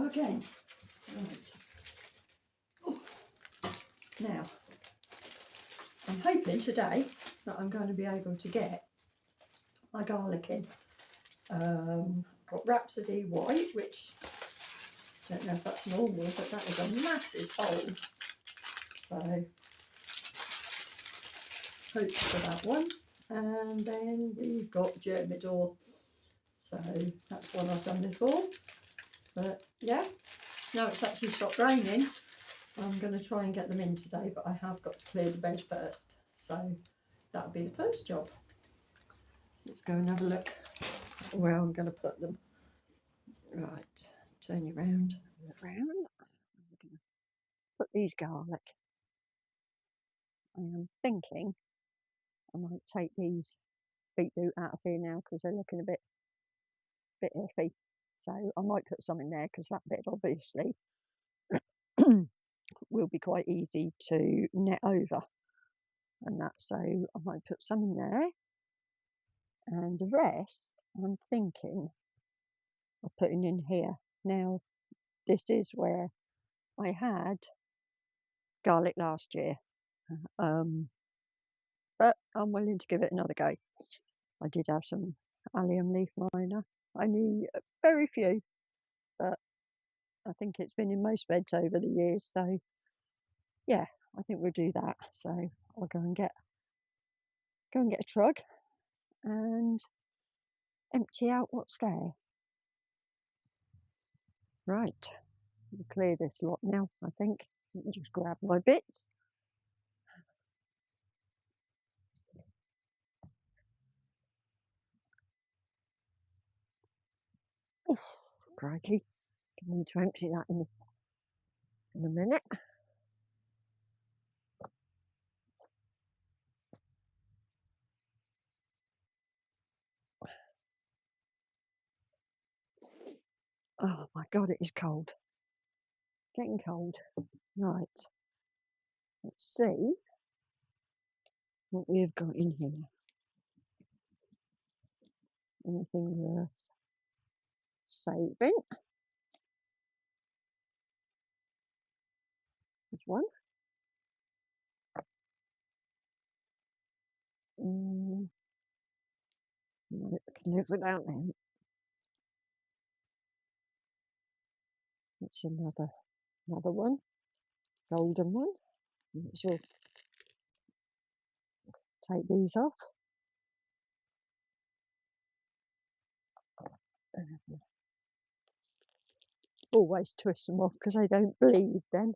go again. Right. Ooh. Now, I'm hoping today that I'm going to be able to get my garlic in. Got Rhapsody White, which I don't know if that's normal, but that is a massive hole. So hope for that one. And then we've got Germidor. So that's one I've done before. But yeah, now it's actually stopped raining. I'm going to try and get them in today, but I have got to clear the bed first. So that'll be the first job. Let's go and have a look where I'm going to put them. Right, turn you round. Put these garlic. I am thinking I might take these beetroot out of here now because they're looking a bit iffy. So I might put some in there because that bit obviously will be quite easy to net over. And that, so I might put some in there. And the rest I'm thinking of putting in here. Now, this is where I had garlic last year. But I'm willing to give it another go. I did have some allium leaf miner. Only very few, but I think it's been in most beds over the years. So yeah, I think we'll do that. So I'll go and get a trug and empty out what's there. Right, I'll clear this lot now. I think let me just grab my bits. Oh, crikey! I need to empty that in a minute. Oh my God, it is cold. Getting cold. Right. Let's see what we've got in here. Anything worth saving? There's one. No, I can live without them. It's another one, golden one. Let's take these off. Always twist them off because they don't bleed then.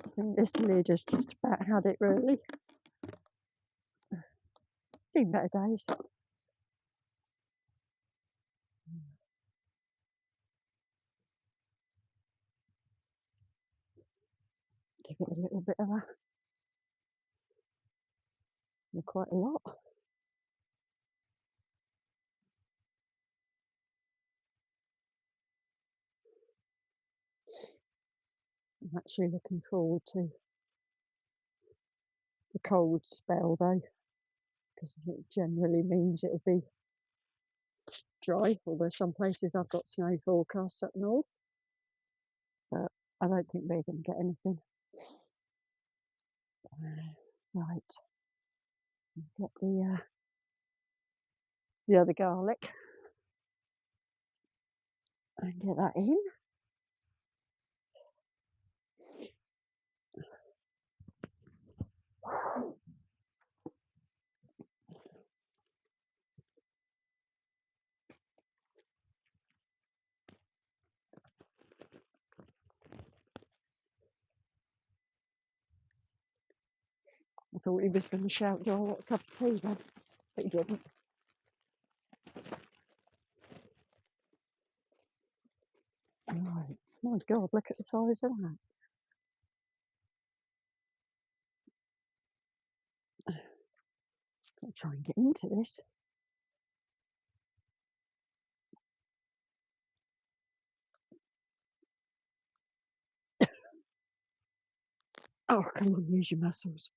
I think this lid has just about had it really. Seen better days. Give it a little bit of quite a lot. I'm actually looking forward to the cold spell though, because it generally means it'll be dry, although some places I've got snow forecast up north, but I don't think we're going to get anything. Right, get the other garlic and get that in. thought he was going to shout, "Do I want a cup of tea then?" But he didn't. Right. My God, look at the size of that. I'll try and get into this. Oh, come on, use your muscles.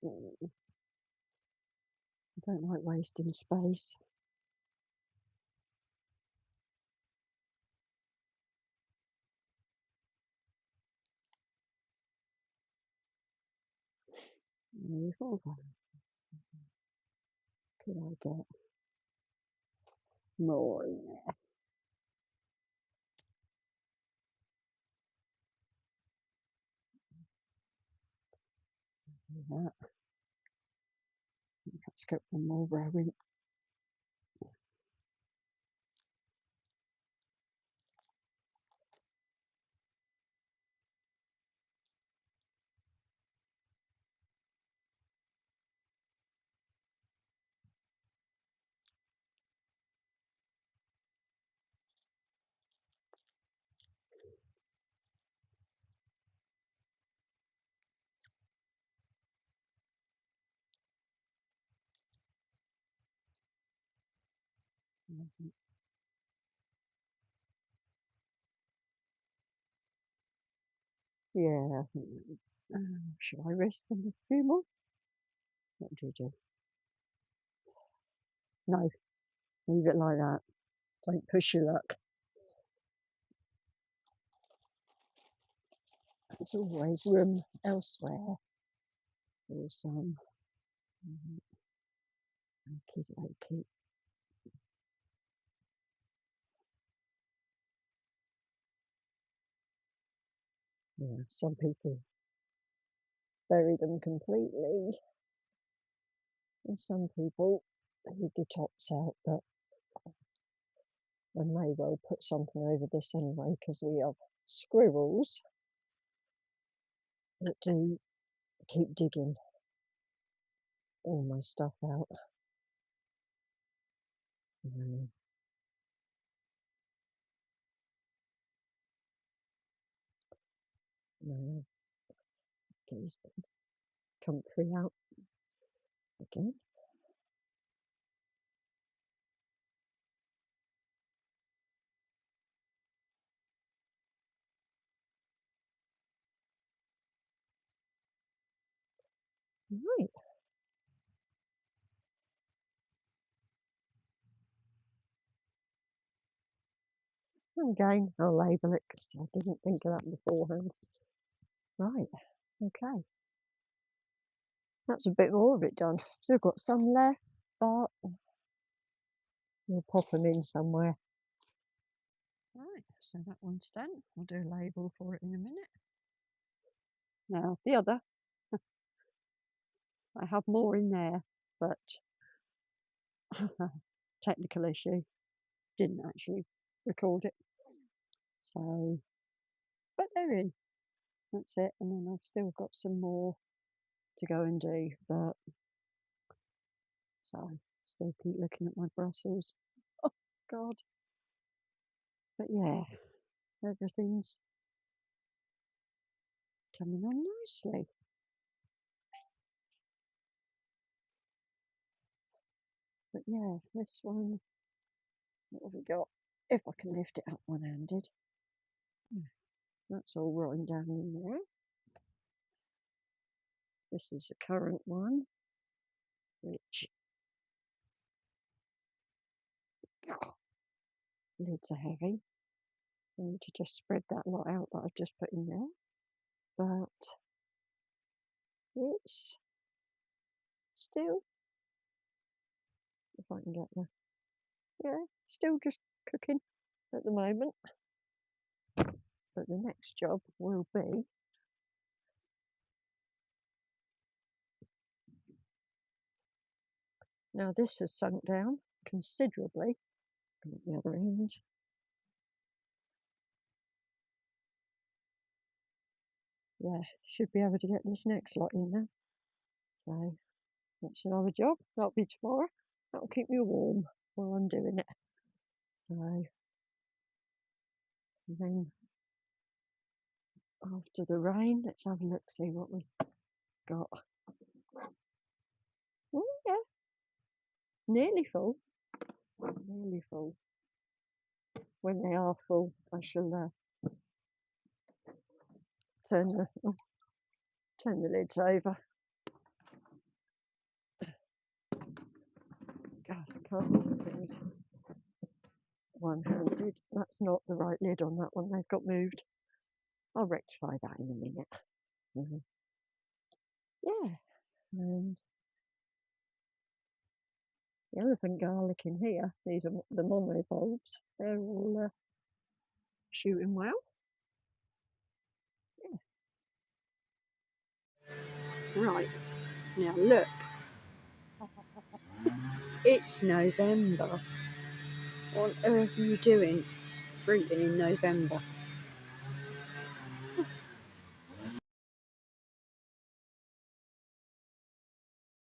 I don't like wasting space. Hold on. Could I get more in there? Yeah. Let's get one more row in. Yeah. Should I risk a few more? What do you do? No, leave it like that. Don't push your luck. There's always room elsewhere for some. Okay. Yeah, some people bury them completely, and some people leave the tops out, but I may well put something over this anyway because we have squirrels that do keep digging all my stuff out. So, no, get his comfrey out again. Right, again, I'll label it because I didn't think of that beforehand. Right, okay. That's a bit more of it done. Still got some left, but we'll pop them in somewhere. Right, so that one's done. I'll do a label for it in a minute. Now, the other, I have more in there, but technical issue, didn't actually record it. So, but they're in. That's it. And then I've still got some more to go and do, but so still keep looking at my Brussels. Oh, God. But yeah, everything's coming on nicely. But yeah, this one, what have we got? If I can lift it up one-handed. That's all rolling down in there. This is the current one, which lids are heavy. I need to just spread that lot out that I've just put in there. But it's still, if I can get there, yeah, still just cooking at the moment. But the next job will be Now this has sunk down considerably. At the other end. Yeah, should be able to get this next lot in now. So that's another job. That'll be tomorrow. That'll keep me warm while I'm doing it. So then after the rain, let's have a look, see what we've got. Oh yeah, nearly full. Nearly full. When they are full, I shall turn the lids over. God, I can't do things one-handed. That's not the right lid on that one. They've got moved. I'll rectify that in a minute. Yeah, and the elephant garlic in here, these are the mono bulbs, they're all shooting well. Yeah. Right, now look, it's November. What on earth are you doing fruiting in November?